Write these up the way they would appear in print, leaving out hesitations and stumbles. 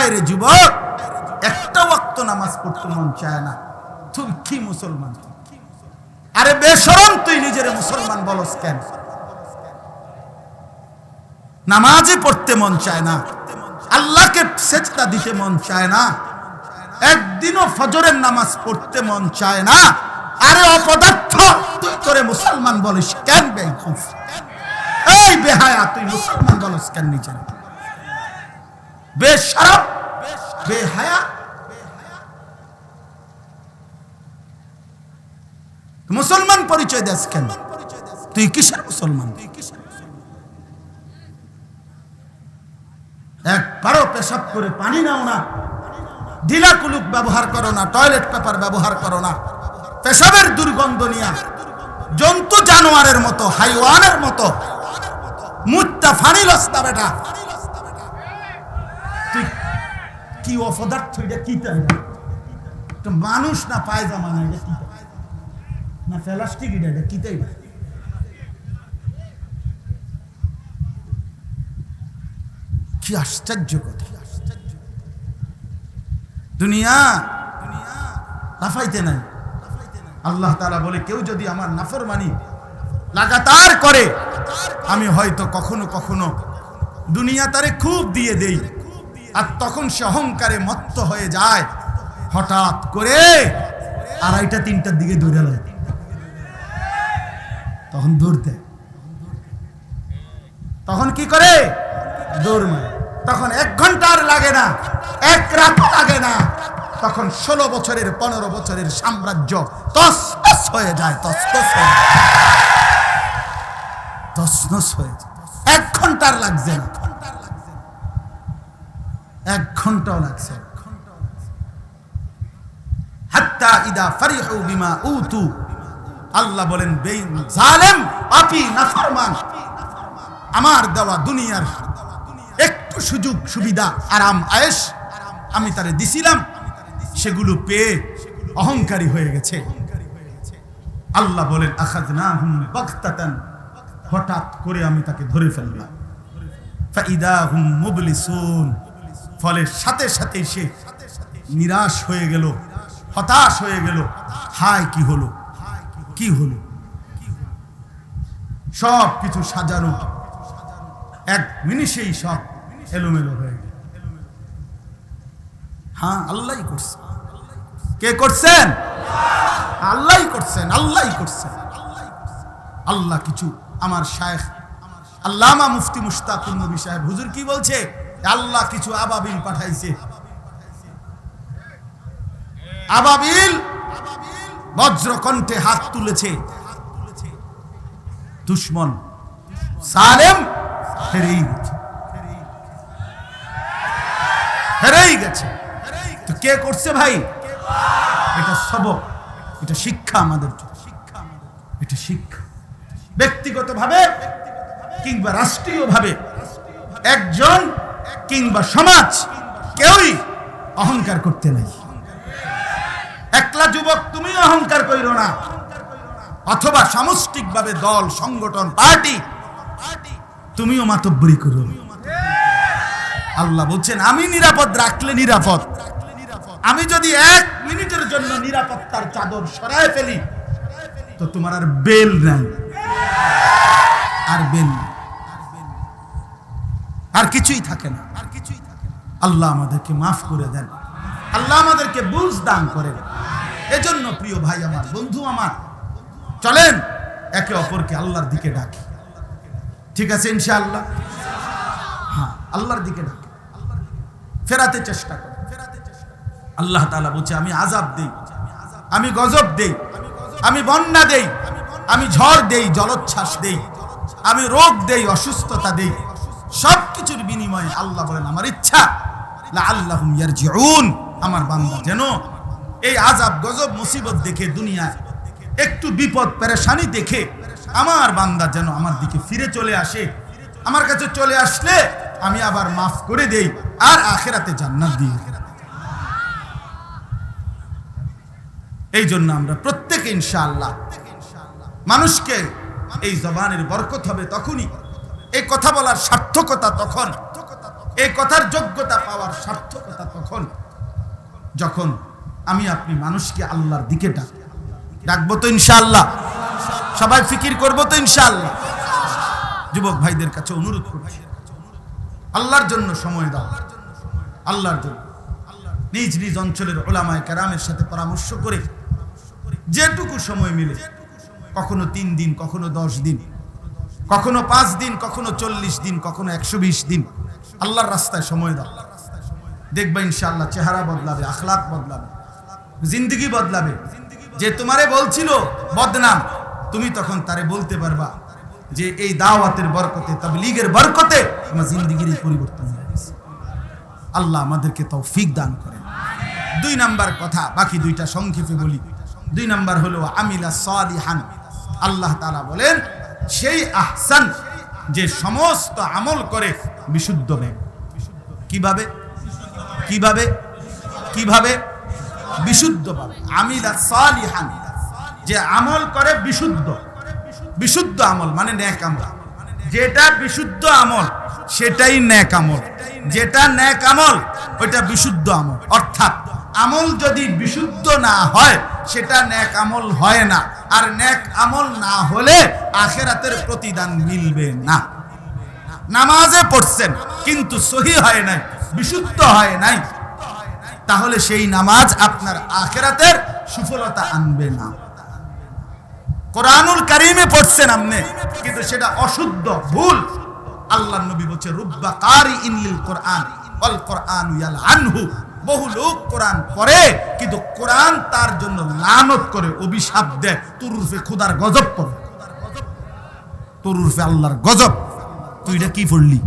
হায় রে যুবক, একটা ওয়াক্ত নামাজ পড়তে মন চায় না, তুই কি মুসলমান? আরে বেশরম, তুই নিজের মুসলমান বলস কেন? নামাজই পড়তে মন চায় না, আল্লাহকে সেজদা দিতে মন চায় না, একদিনও ফজরের নামাজ পড়তে মন চায় না। আরে অপদার্থ, তুই তোরে মুসলমান বলিস কেন? বেকুফ, এই বেহায়া, তুই মুসলমান বলিস কেন নিজের? বেশরম, বেহায়া, মুসলমান পরিচয় দেস কেন? তুই কিসের মুসলমান? একবারও পেশাব করে পানি নাও না, ঢিলা কুলুক ব্যবহার করো না, টয়লেট পেপার ব্যবহার করো না, পেশাবের দুর্গন্ধ নিয়া জন্তু জানোয়ারের মতো, হাইওয়ানের মতো মুত্তা ফানি লস্তা বেটা। তুই কি অপদার্থ? এটা কি তাই? তো মানুষ না পায়জামা না, এটা কি না প্লাস্টিক? এটা কি তাই? কি আশ্চর্য কথা! দুনিয়া লাফাইতে নাই। আল্লাহ তাআলা বলে, কেউ যদি আমার নাফরমানি লাগাতার করে, আমি হয়তো কখনো কখনো দুনিয়া তারে খুব দিয়ে দেই, আর তখন সে অহংকারে মত্ত হয়ে যায়, হঠাৎ করে 2:30-3টার দিকে দৌড়ে যায়, তখন দৌড় দেয়। তখন কি করে? দৌড় মারে। তখন 1 ঘন্টা আর লাগে না, 1 রাত লাগে না, তখন 16 বছরের 15 বছরের সাম্রাজ্য তছনছ হয়ে যায়, তছনছ হয়ে যায়, তছনছ হয়ে যায়। 1 ঘন্টার লাগছে না, 1 ঘন্টাও লাগছে। হাত্তা ইদা ফারিহু বিমা উতু, আল্লাহ বলেন, জালেম, পাপী, নাফরমান, আমার দেওয়া দুনিয়ার একটু সুযোগ সুবিধা, আরাম আয়েশ আমি তারে দিছিলাম, সেগুলো পেয়ে অহংকারী হয়ে গেছে। আল্লাহ বলেন, আখাযনাহুম বাগতাতান, হঠাৎ করে আমি তাকে ধরে ফেললাম। ফাইদা হুম মুবলিসুন, ফলে সাথে সাথে সে নিরাশ হয়ে গেল, হতাশ হয়ে গেল। হায় কি হলো, কি হলো? সব কিছু সাজানো 1 মিনিটেই সব এলোমেলো হয়ে গেল। হ্যাঁ, আল্লাহই করছে। কে করছেন? আল্লাহই করছেন, আল্লাহই করছেন। আল্লাহ কিছু, আমার শায়েখ আল্লামা মুফতি মুশতাকুর নবী সাহেব হুজুর কি বলছে? আল্লাহ কিছু আবাবিল পাঠাইছে। আবাবিল বজ্রকণ্ঠে হাত তুলেছে, দুশমন সালেম হেরেই গেছে, হেরেই গেছে। তো কে করছে ভাই? এটা সবক, এটা শিক্ষা আমাদের জন্য, এটা শিক্ষা। ব্যক্তিগতভাবে কিংবা রাষ্ট্রীয়ভাবে একজন কিংবা সমাজ কেউই অহংকার করতে নাই। একলা যুবক তুমি অহংকার কইরো না, অথবা সামষ্টিকভাবে দল, সংগঠন, পার্টি তুমিও মাতব্বরি করো। আল্লাহ বলছেন, আমি নিরাপদ রাখলে নিরাপদ। আমি যদি 1 মিনিটের জন্য নিরাপত্তার চাদর সরায় ফেলি, তো তোমার আর বেল নাই, আর বেল আর কিছুই থাকে না, আর কিছুই থাকে না। আল্লাহ আমাদেরকে মাফ করে দেন, আল্লাহ আমাদেরকে বুঝ দান করেন। এজন্য প্রিয় ভাই আমার, বন্ধু আমার, চলেন একে অপরকে আল্লাহর দিকে ডাকি। ঠিক আছে ইনশাআল্লাহ? হ্যাঁ, আল্লাহর দিকে ডাকি, ফেরাতে চেষ্টা করি। আল্লাহ তাআলা বলছে, আমি আযাব দেই, আমি গজব দেই, আমি বন্যা দেই, আমি ঝড় দেই, জলোচ্ছ্বাস দেই, আমি রোগ দেই, অসুস্থতা দেই। সবকিছুর বিনিময়ে আল্লাহ বলেন, আমার ইচ্ছা লাআল্লাহুম ইয়ারজিউন, আমার বান্দা যেন এই আযাব গজব মুসিবত দেখে, দুনিয়ায় একটু বিপদ পেরেশানি দেখে আমার বান্দা যেন আমার দিকে ফিরে চলে আসে। আমার কাছে চলে আসলে আমি আবার মাফ করে দেই, আর আখিরাতে জান্নাত দিই। এই জন্য আমরা প্রত্যেকে ইনশাআল্লাহ মানুষকে, এই জবানের বরকত হবে তখনই, এই কথা বলার সার্থকতা তখন, এই কথার যোগ্যতা পাওয়ার সার্থকতা যখন আমি আপনি মানুষকে আল্লাহর দিকে ডাকবো তো ইনশাআল্লাহ, সবাই ফিকির করবো তো ইনশাআল্লাহ। যুবক ভাইদের কাছে অনুরোধ করছি, আল্লাহর জন্য সময় দাও, আল্লাহর জন্য নিজ নিজ অঞ্চলের উলামায়ে কেরামের সাথে পরামর্শ করে যেটুকু সময় মিলে, কখনো 3 দিন, কখনো 10 দিন, কখনো 5 দিন, কখনো 40 দিন, কখনো 120 দিন আল্লাহর রাস্তায় সময় দাও। দেখবা ইনশাআল্লাহ চেহারা বদলাবে, আখলাক বদলাবে, জিন্দগি বদলাবে। যে তোমারে বলছিল বদনাম, তুমি তখন তারে বলতে পারবা যে এই দাওয়াতের বরকতে, তাবলীগের বরকতে আমার জিন্দগির পরিবর্তন হয়ে গেছে। আল্লাহ আমাদেরকে তৌফিক দান করেন। 2 নাম্বার কথা, বাকি 2টা সংক্ষেপে বলি। 2 নাম্বার হলো আমিলা সালিহান। আল্লাহ তাআলা বলেন সেই আহসান, যে সমস্ত আমল করে বিশুদ্ধ ব্যক্তি। কিভাবে কিভাবে কিভাবে বিশুদ্ধভাবে। আমিলা সালিহান, যে আমল করে বিশুদ্ধ। বিশুদ্ধ আমল মানে নেক আমল। যেটা বিশুদ্ধ আমল সেটাই নেক আমল, যেটা নেক আমল ওইটা বিশুদ্ধ আমল। অর্থাৎ আমল যদি বিশুদ্ধ না হয় সেটা নেক আমল হয় না, আর নেক আমল না হলে আখিরাতের প্রতিদান মিলবে না। নামাজে পড়ছেন কিন্তু সহি হয় নাই, বিশুদ্ধ হয় নাই, তাহলে সেই নামাজ আপনার আখিরাতের সুফলতা আনবে না। কোরআনুল কারীমে পড়ছেন আপনি কিন্তু সেটা অশুদ্ধ, ভুল, আল্লাহর নবী বলেছে রুব্বা কারিইন লিল কোরআন ওয়াল কোরআনু ইয়ালআনহু। বহু লোক কোরআন পড়ে কিন্তু কোরআন তার জন্য লানত করে, অভিশাপ দেয়, তোর উরফে খোদার গজব পড়ে, তোর উরফে আল্লাহর গজব। তুই এটা কি পড়লি?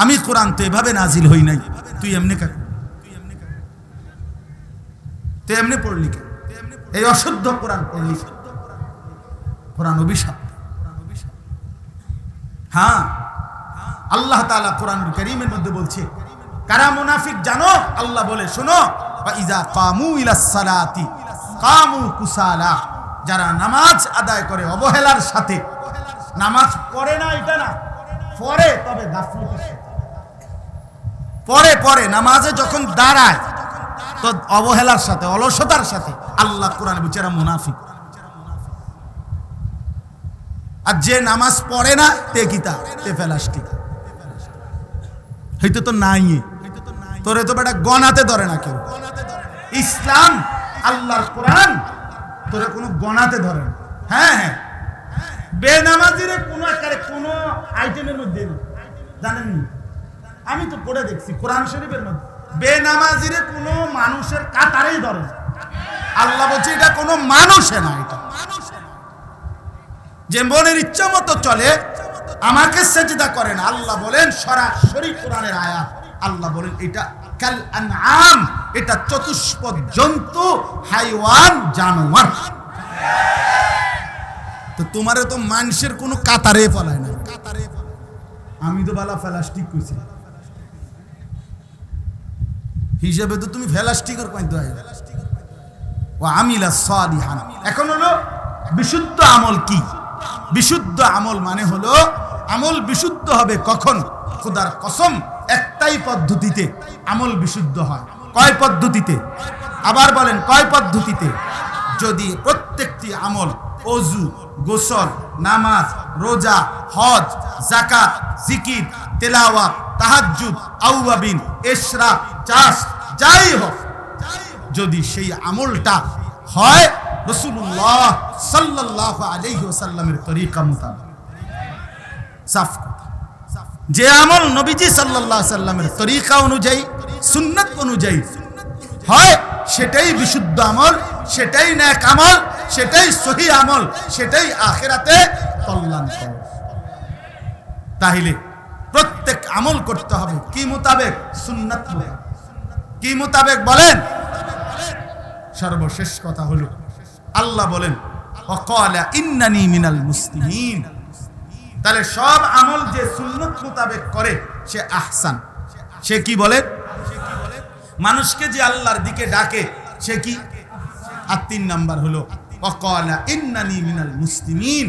আমি কোরআন তো এভাবে নাজিল হই নাই, তুই এমনি কাক, তুই এমনি পড়লি কেন? এই অশুদ্ধ কোরআন পড়লি, কোরআন অভিশাপ। হ্যাঁ, আল্লাহ তাআলা কোরআনুল কারীমের মধ্যে বলছে কারা মুনাফিক জানো? আল্লাহ বলে শোনো, ইযা কামু ইলাস সালাতি কামু কুসালা। যারা নামাজ আদায় করে অবহেলার সাথে, নামাজ পড়ে না এটা না, পড়ে তবে গাফলতের সাথে, পড়ে নামাজে যখন দাঁড়ায় তো অবহেলার সাথে, অলসতার সাথে। আল্লাহ কোরআনে বলছে এরা মুনাফিক। আর যে নামাজ পড়ে না তে কিতা, তে ফেলাস্টিক, হইতো তো নাই, তোরে তো বেটা গনাতে ধরে না কেউ। ইসলাম, আল্লাহর কোরআন তোরে কোনো গনাতে ধরে না। হ্যাঁ হ্যাঁ, বেনামাজিরে কোনো আকারে কোনো আইটেমের মধ্যে না, জানেন নি? আমি তো পড়ে দেখছি কোরআন শরীফের মধ্যে, বেনামাজিরে কোনো মানুষের কাতারেই ধরে না। আল্লাহ বলছে এটা কোনো মানুষে না, এটা যে মনের ইচ্ছা মতো চলে, আমাকে সেজদা করে না। আল্লাহ বলেন সরাসরি কোরআনের আয়াত, আল্লাহ বলেন এটা কাল আনআম, এটা চতুষ্পদ জন্তু, হাইওয়ান, জানোয়ার। তো তোমারে তো মানুষের কোনো কাতারে ফলায় না। আমি তো বালা ফেলাস্টিক কইছি হিসাবে, তো তুমি ফেলাস্টিকের কইতে হয়। ওয়া আমিলা সালিহান। এখন হলো বিশুদ্ধ আমল কি? বিশুদ্ধ আমল মানে হলো আমল বিশুদ্ধ হবে কখন? খোদার কসম, একটাই পদ্ধতিতে আমল বিশুদ্ধ হয়। কয় পদ্ধতিতে? আবার বলেন কয় পদ্ধতিতে? যদি প্রত্যেকটি আমল, ওযু, গোসল, নামাজ, রোজা, হজ, যাকাত, জিকির, তেলাওয়াত, তাহাজ্জুদ, আওয়াবিন, ইশরাক, চাষ, যাই হোক, যদি সেই আমলটা হয় রাসূলুল্লাহ সাল্লাল্লাহু আলাইহি ওয়াসাল্লামের তরিকা মোতাবেক, সাফ কথা, যে আমল নবীজি সাল্লাল্লাহু আলাইহি ওয়াসাল্লামের তরিকা অনুযায়ী, সুন্নাত অনুযায়ী হয়, সেটাই বিশুদ্ধ আমল, সেটাই নেক আমল, সেটাই সহি আমল, সেটাই আখিরাতে কল্যাণ করে। তাহলে প্রত্যেক আমল করতে হবে কি মোতাবেক? সুন্নাত মোতাবেক। কি মোতাবেক বলেন? সর্বশেষ কথা হলো আল্লাহ বলেন ওয়াকালা ইন্নানি মিনাল মুসলিমিন। তাহলে সব আমল যে সুন্নাত মোতাবেক করে সে আহসান। সে কি বলে? মানুষকে যে আল্লাহর দিকে ডাকে সে কি? আর 3 নাম্বার হলো ওয়াকালা ইন্নানি মিনাল মুসলিমিন,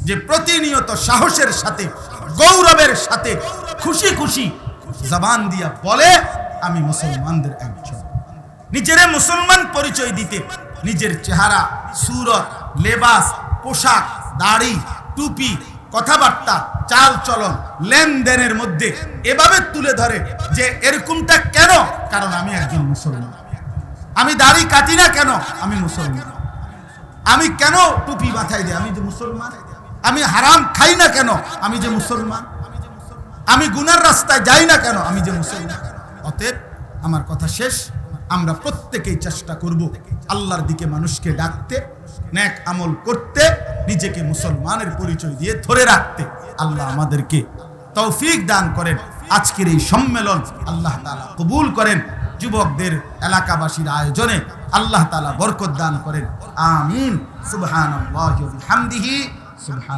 যে প্রতিনিয়ত সাহসের সাথে, গৌরবের সাথে, খুশি খুশি জবান দিয়া বলে আমি মুসলমানদের একজন। নিজেরে মুসলমান পরিচয় দিতে নিজের চেহারা, সুরত, লেবাস, পোশাক, দাড়ি, টুপি, কথাবার্তা, চাল চলন, লেনদেনের মধ্যে এভাবে তুলে ধরে যে এরকমটা কেন? কারণ আমি একজন মুসলমান। আমি দাড়ি কাটি না কেন? আমি মুসলমান। আমি কেন টুপি মাথায় দিই? আমি যে মুসলমান। আমি হারাম খাই না কেন? আমি যে মুসলমান। আমি গুনার রাস্তায় যাই না কেন? আমি যে মুসলমান। অতএব আমার কথা শেষ, আমরা প্রত্যেকেই চেষ্টা করব আল্লাহর দিকে মানুষকে ডাকতে, নেক আমল করতে, নিজেকে মুসলমানের পরিচয় দিয়ে ধরে রাখতে। আল্লাহ আমাদেরকে তৌফিক দান করেন। আজকের এই সম্মেলন আল্লাহ তাআলা কবুল করেন। যুবকদের এলাকাবাসীর আয়োজনে আল্লাহ তাআলা বরকত দান করেন। আমিন। সুবহানাল্লাহি ওয়া বিহামদিহি। সুবহান